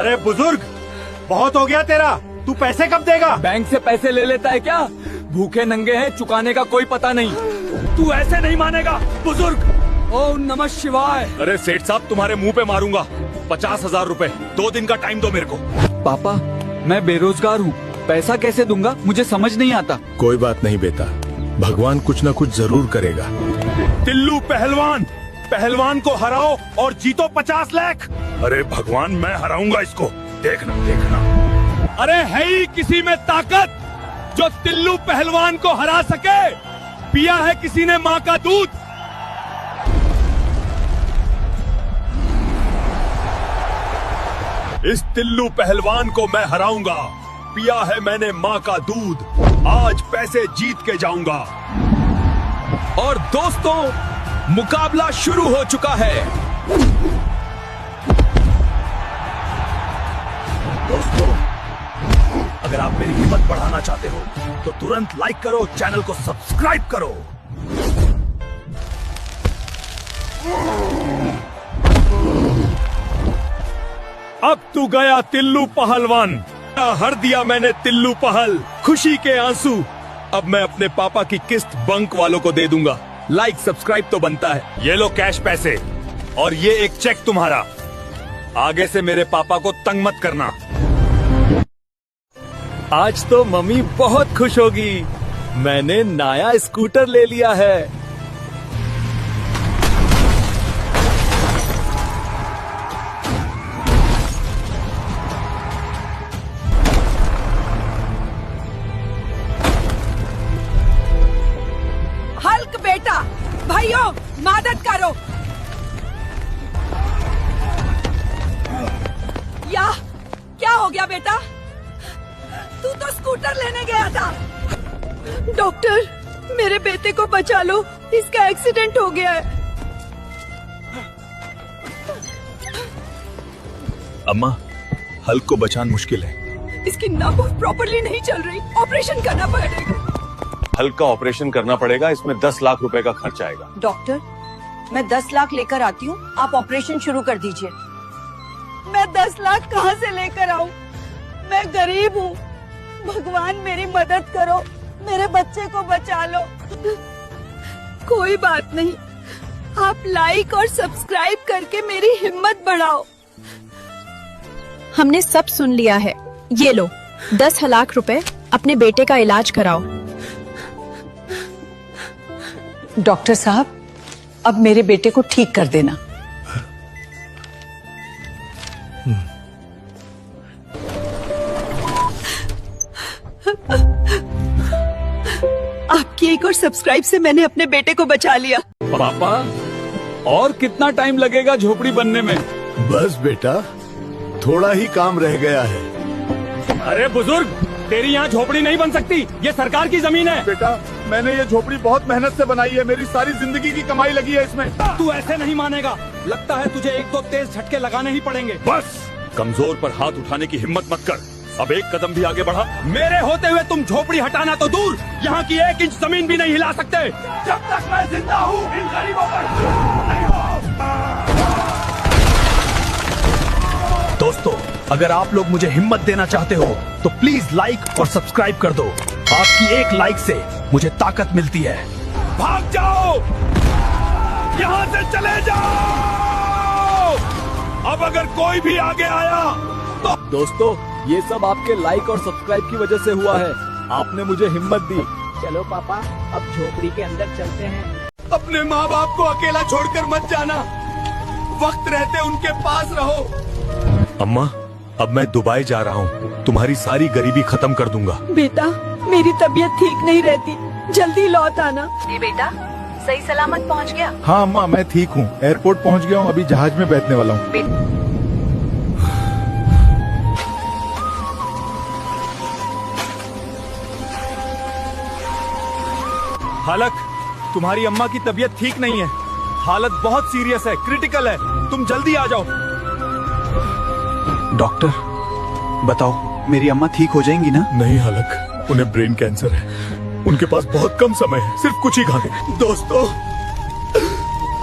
अरे बुजुर्ग, बहुत हो गया तेरा। तू पैसे कब देगा? बैंक से पैसे ले लेता है क्या? भूखे नंगे हैं, चुकाने का कोई पता नहीं। तू ऐसे नहीं मानेगा बुजुर्ग। ओम नमः शिवाय। अरे सेठ साहब, तुम्हारे मुंह पे मारूंगा। 50,000 रुपए, 2 दिन का टाइम दो मेरे को। पापा, मैं बेरोजगार हूँ, पैसा कैसे दूंगा? मुझे समझ नहीं आता। कोई बात नहीं बेटा, भगवान कुछ न कुछ जरूर करेगा। टिल्लू पहलवान, पहलवान को हराओ और जीतो 50 लाख। अरे भगवान, मैं हराऊंगा इसको, देखना देखना। अरे है ही किसी में ताकत जो टिल्लू पहलवान को हरा सके? पिया है किसी ने माँ का दूध? इस टिल्लू पहलवान को मैं हराऊंगा। पिया है मैंने माँ का दूध, आज पैसे जीत के जाऊंगा। और दोस्तों, मुकाबला शुरू हो चुका है। दोस्तों, अगर आप मेरी हिम्मत बढ़ाना चाहते हो तो तुरंत लाइक करो, चैनल को सब्सक्राइब करो। अब तू गया टिल्लू पहलवान, हर दिया मैंने टिल्लू पहल। खुशी के आंसू अब मैं अपने पापा की किस्त बंक वालों को दे दूंगा। लाइक सब्सक्राइब तो बनता है। ये लो कैश पैसे और ये एक चेक तुम्हारा। आगे से मेरे पापा को तंग मत करना। आज तो मम्मी बहुत खुश होगी, मैंने नया स्कूटर ले लिया है। हल्क बेटा, भाइयों मदद करो। या क्या हो गया बेटा? तू तो स्कूटर लेने गया था। डॉक्टर, मेरे बेटे को बचा लो, इसका एक्सीडेंट हो गया है। अम्मा, हल्क को बचाना मुश्किल है। इसकी नाक प्रॉपरली नहीं चल रही, ऑपरेशन करना पड़ेगा। हल्क का ऑपरेशन करना पड़ेगा, इसमें 10 लाख रुपए का खर्च आएगा। डॉक्टर, मैं 10 लाख लेकर आती हूँ, आप ऑपरेशन शुरू कर दीजिए। मैं 10 लाख कहाँ से लेकर आऊँ? मैं गरीब हूँ, भगवान मेरी मदद करो, मेरे बच्चे को बचा लो। कोई बात नहीं, आप लाइक और सब्सक्राइब करके मेरी हिम्मत बढ़ाओ। हमने सब सुन लिया है, ये लो 10 लाख रुपए, अपने बेटे का इलाज कराओ। डॉक्टर साहब, अब मेरे बेटे को ठीक कर देना। आपकी एक और सब्सक्राइब से मैंने अपने बेटे को बचा लिया। पापा, और कितना टाइम लगेगा झोपड़ी बनने में? बस बेटा, थोड़ा ही काम रह गया है। अरे बुजुर्ग, तेरी यहाँ झोपड़ी नहीं बन सकती, ये सरकार की जमीन है। बेटा, मैंने ये झोपड़ी बहुत मेहनत से बनाई है, मेरी सारी जिंदगी की कमाई लगी है इसमें। तू ऐसे नहीं मानेगा, लगता है तुझे 1-2 तेज झटके लगाने ही पड़ेंगे। बस, कमजोर पर हाथ उठाने की हिम्मत मत कर। अब एक कदम भी आगे बढ़ा, मेरे होते हुए तुम झोपड़ी हटाना तो दूर, यहाँ की 1 इंच जमीन भी नहीं हिला सकते। जब तक मैं जिंदा हूँ, इन गरीबों पर नहीं हो। दोस्तों, अगर आप लोग मुझे हिम्मत देना चाहते हो तो प्लीज लाइक और सब्सक्राइब कर दो। आपकी एक लाइक से मुझे ताकत मिलती है। भाग जाओ, यहाँ से चले जाओ। अब अगर कोई भी आगे आया तो दोस्तों, ये सब आपके लाइक और सब्सक्राइब की वजह से हुआ है। आपने मुझे हिम्मत दी। चलो पापा, अब झोपड़ी के अंदर चलते हैं। अपने माँ बाप को अकेला छोड़कर मत जाना, वक्त रहते उनके पास रहो। अम्मा, अब मैं दुबई जा रहा हूँ, तुम्हारी सारी गरीबी खत्म कर दूंगा। बेटा, मेरी तबीयत ठीक नहीं रहती, जल्दी लौट आना। ये बेटा सही सलामत पहुँच गया? हाँ अम्मा, मैं ठीक हूँ, एयरपोर्ट पहुँच गया हूँ, अभी जहाज में बैठने वाला हूँ। हालक, तुम्हारी अम्मा की तबीयत ठीक नहीं है, हालत बहुत सीरियस है, क्रिटिकल है, तुम जल्दी आ जाओ। डॉक्टर, बताओ मेरी अम्मा ठीक हो जाएंगी ना? नहीं हालक, उन्हें ब्रेन कैंसर है, उनके पास बहुत कम समय है, सिर्फ कुछ ही घंटे। दोस्तों,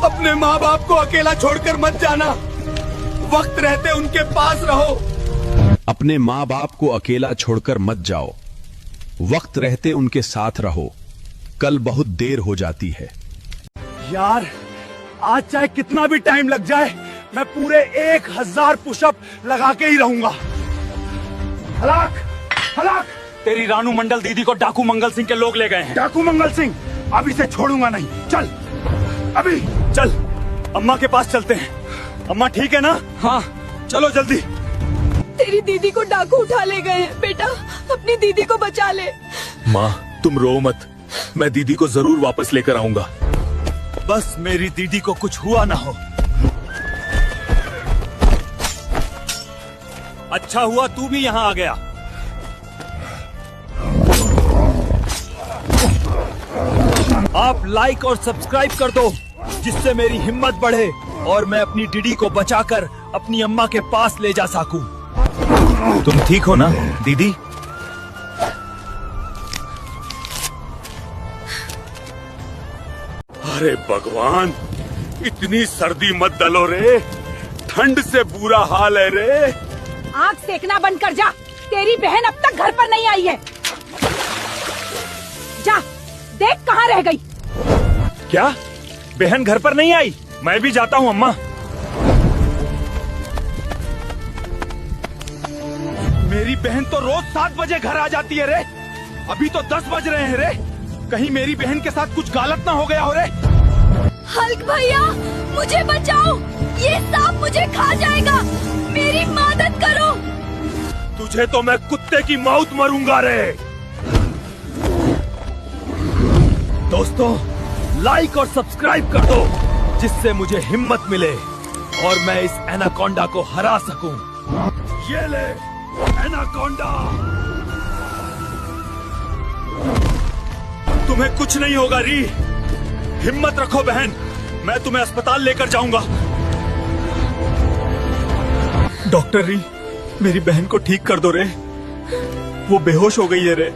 अपने माँ बाप को अकेला छोड़कर मत जाना, वक्त रहते उनके पास रहो। अपने माँ बाप को अकेला छोड़कर मत जाओ। वक्त रहते उनके साथ रहो, कल बहुत देर हो जाती है। यार आज चाहे कितना भी टाइम लग जाए, मैं पूरे 1000 पुशअप लगा के ही रहूंगा। हलाक हलाक। तेरी रानू मंडल दीदी को डाकू मंगल सिंह के लोग ले गए हैं। डाकू मंगल सिंह, अब इसे छोड़ूंगा नहीं। चल अभी चल अम्मा के पास चलते हैं। अम्मा ठीक है ना? हाँ चलो जल्दी। तेरी दीदी को डाकू उठा ले गए हैं। बेटा अपनी दीदी को बचा ले। माँ तुम रो मत, मैं दीदी को जरूर वापस लेकर आऊंगा। बस मेरी दीदी को कुछ हुआ ना हो। अच्छा हुआ तू भी यहाँ आ गया। आप लाइक और सब्सक्राइब कर दो, जिससे मेरी हिम्मत बढ़े और मैं अपनी दीदी को बचाकर अपनी अम्मा के पास ले जा सकूं। तुम ठीक हो ना दीदी? अरे भगवान, इतनी सर्दी मत डलो रे, ठंड से बुरा हाल है रे। आग सेकना बंद कर जा। तेरी बहन अब तक घर पर नहीं आई है। जा देख कहाँ रह गई। क्या बहन घर पर नहीं आई? मैं भी जाता हूँ अम्मा। मेरी बहन तो रोज 7 बजे घर आ जाती है रे। अभी तो 10 बज रहे हैं रे। कहीं मेरी बहन के साथ कुछ गलत ना हो गया हो रे। हल्क भैया मुझे बचाओ, ये सांप मुझे खा जाएगा, मेरी मदद करो। तुझे तो मैं कुत्ते की मौत मरूंगा रे। दोस्तों लाइक और सब्सक्राइब कर दो, जिससे मुझे हिम्मत मिले और मैं इस एनाकोंडा को हरा सकूं। ये ले एनाकोंडा। तुम्हें कुछ नहीं होगा री, हिम्मत रखो बहन, मैं तुम्हें अस्पताल लेकर जाऊंगा। डॉक्टर री, मेरी बहन को ठीक कर दो रे, वो बेहोश हो गई है रे।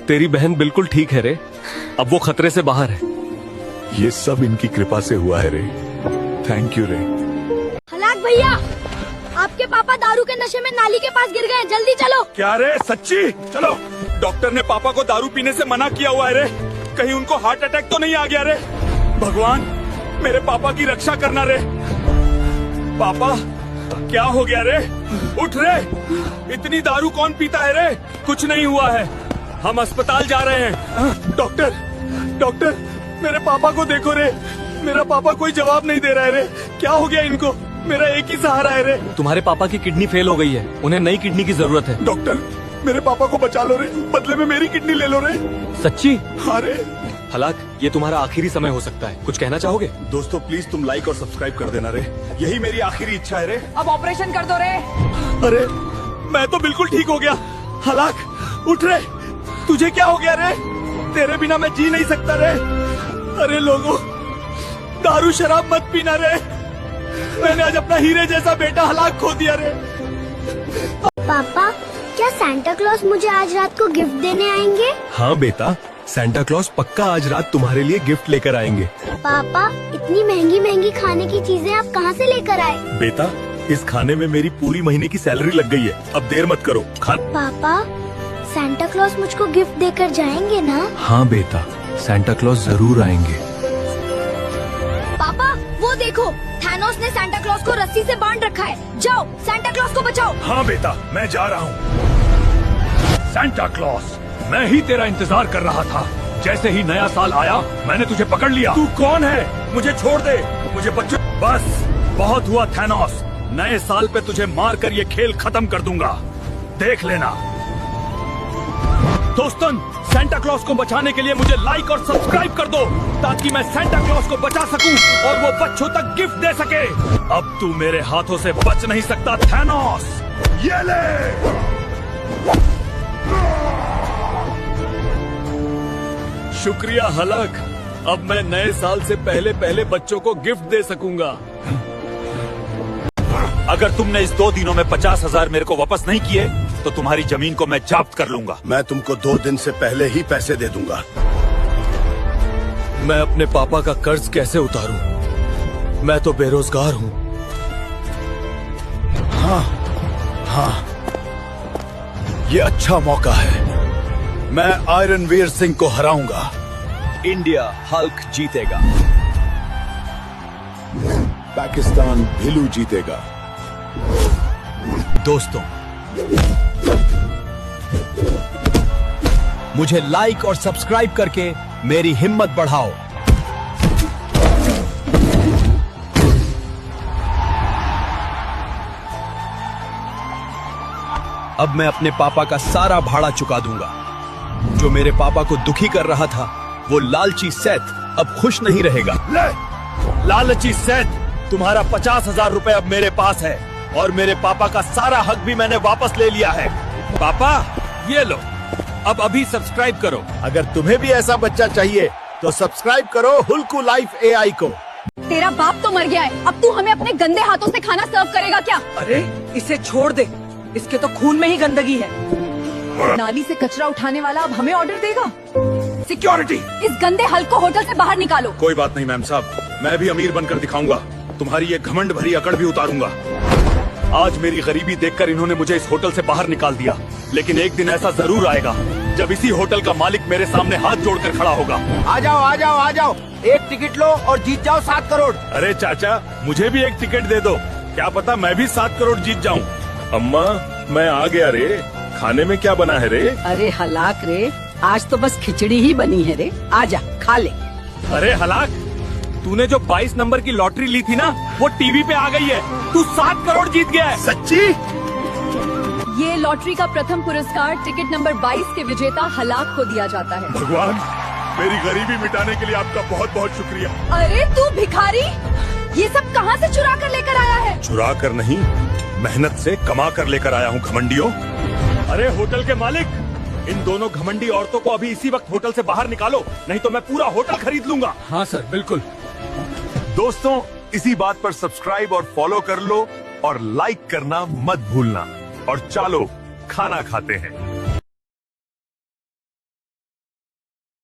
तेरी बहन बिल्कुल ठीक है रे, अब वो खतरे से बाहर है। ये सब इनकी कृपा से हुआ है रे। थैंक यू रे। हलाक भैया, आपके पापा दारू के नशे में नाली के पास गिर गए, जल्दी चलो। क्या रे सच्ची? चलो। डॉक्टर ने पापा को दारू पीने से मना किया हुआ है रे, कहीं उनको हार्ट अटैक तो नहीं आ गया रे। भगवान मेरे पापा की रक्षा करना रे। पापा क्या हो गया रे? उठ रे, इतनी दारू कौन पीता है रे? कुछ नहीं हुआ है, हम अस्पताल जा रहे हैं। डॉक्टर डॉक्टर मेरे पापा को देखो रे, मेरा पापा कोई जवाब नहीं दे रहा है रे। क्या हो गया इनको? मेरा एक ही सहारा है रे। तुम्हारे पापा की किडनी फेल हो गई है, उन्हें नई किडनी की जरूरत है। डॉक्टर मेरे पापा को बचा लो रे, बदले में मेरी किडनी ले लो रे। सच्ची? हाँ रे। हलाक ये तुम्हारा आखिरी समय हो सकता है, कुछ कहना चाहोगे? दोस्तों प्लीज तुम लाइक और सब्सक्राइब कर देना रे, यही मेरी आखिरी इच्छा है रे। अब ऑपरेशन कर दो रे। अरे मैं तो बिल्कुल ठीक हो गया। हलाक उठ रे, तुझे क्या हो गया रे? तेरे बिना मैं जी नहीं सकता रे। अरे लोगों, दारू शराब मत पीना रे, मैंने आज अपना हीरे जैसा बेटा हलाक खो दिया रे। पापा क्या सांता क्लॉज मुझे आज रात को गिफ्ट देने आएंगे? हाँ बेटा, सांता क्लॉज पक्का आज रात तुम्हारे लिए गिफ्ट लेकर आएंगे। पापा इतनी महंगी महंगी खाने की चीजें आप कहाँ से लेकर आए? बेटा इस खाने में मेरी पूरी महीने की सैलरी लग गई है, अब देर मत करो, खा। पापा सांता क्लॉज मुझको गिफ्ट देकर जाएंगे ना? हाँ बेटा, सांता क्लॉज जरूर आएंगे। पापा वो देखो, थैनोस ने सांता क्लॉज को रस्सी से बांध रखा है। जाओ सांता क्लॉज को बचाओ। हाँ बेटा मैं जा रहा हूँ। सांता क्लॉज, मैं ही तेरा इंतजार कर रहा था। जैसे ही नया साल आया मैंने तुझे पकड़ लिया। तू कौन है? मुझे छोड़ दे, मुझे बच्चों। बस बहुत हुआ थैनोस, नए साल पे तुझे मार कर ये खेल खत्म कर दूंगा, देख लेना। दोस्तों सांता क्लॉज को बचाने के लिए मुझे लाइक और सब्सक्राइब कर दो, ताकि मैं सांता क्लॉज को बचा सकूं और वो बच्चों तक गिफ्ट दे सके। अब तू मेरे हाथों से बच नहीं सकता थैनोस। ये ले। शुक्रिया हलक, अब मैं नए साल से पहले पहले बच्चों को गिफ्ट दे सकूंगा। अगर तुमने इस 2 दिनों में 50,000 मेरे को वापस नहीं किए तो तुम्हारी जमीन को मैं जब्त कर लूंगा। मैं तुमको 2 दिन से पहले ही पैसे दे दूंगा। मैं अपने पापा का कर्ज कैसे उतारूं? मैं तो बेरोजगार हूं। ये अच्छा मौका है। मैं आयरन वीर सिंह को हराऊंगा। इंडिया हल्क जीतेगा। पाकिस्तान भिलू जीतेगा। दोस्तों, मुझे लाइक और सब्सक्राइब करके मेरी हिम्मत बढ़ाओ। अब मैं अपने पापा का सारा भाड़ा चुका दूंगा। जो मेरे पापा को दुखी कर रहा था, वो लालची सैथ अब खुश नहीं रहेगा। लालची सैथ, तुम्हारा 50,000 रुपए अब मेरे पास है और मेरे पापा का सारा हक भी मैंने वापस ले लिया है। पापा ये लो, अब अभी सब्सक्राइब करो। अगर तुम्हें भी ऐसा बच्चा चाहिए तो सब्सक्राइब करो हुल्कू लाइफ AI को। तेरा बाप तो मर गया है, अब तू हमें अपने गंदे हाथों से खाना सर्व करेगा क्या? अरे इसे छोड़ दे, इसके तो खून में ही गंदगी है। नाली से कचरा उठाने वाला अब हमें ऑर्डर देगा? सिक्योरिटी। इस गंदे हल को होटल से बाहर निकालो। कोई बात नहीं मैम साहब, मैं भी अमीर बनकर दिखाऊंगा। तुम्हारी ये घमंड भरी अकड़ भी उतारूंगा। आज मेरी गरीबी देखकर इन्होंने मुझे इस होटल से बाहर निकाल दिया, लेकिन एक दिन ऐसा जरूर आएगा जब इसी होटल का मालिक मेरे सामने हाथ जोड़कर खड़ा होगा। आ जाओ, एक टिकट लो और जीत जाओ 7 करोड़। अरे चाचा, मुझे भी एक टिकट दे दो, क्या पता मैं भी 7 करोड़ जीत जाऊं। अम्मा, मैं आ गया रे। खाने में क्या बना है रे? अरे हलाक रे, आज तो बस खिचड़ी ही बनी है रे। आजा खा ले। अरे हलाक, तूने जो 22 नंबर की लॉटरी ली थी ना, वो टीवी पे आ गई है। तू 7 करोड़ जीत गया है। सच्ची? ये लॉटरी का प्रथम पुरस्कार टिकट नंबर 22 के विजेता हलाक को दिया जाता है। भगवान, मेरी गरीबी मिटाने के लिए आपका बहुत बहुत शुक्रिया। अरे तू भिखारी, ये सब कहाँ से चुरा कर लेकर आया है? चुरा कर नहीं, मेहनत से कमा कर लेकर आया हूँ घमंडियों। अरे होटल के मालिक, इन दोनों घमंडी औरतों को अभी इसी वक्त होटल से बाहर निकालो, नहीं तो मैं पूरा होटल खरीद लूंगा। हाँ सर, बिल्कुल। दोस्तों, इसी बात पर सब्सक्राइब और फॉलो कर लो और लाइक करना मत भूलना। और चलो खाना खाते हैं।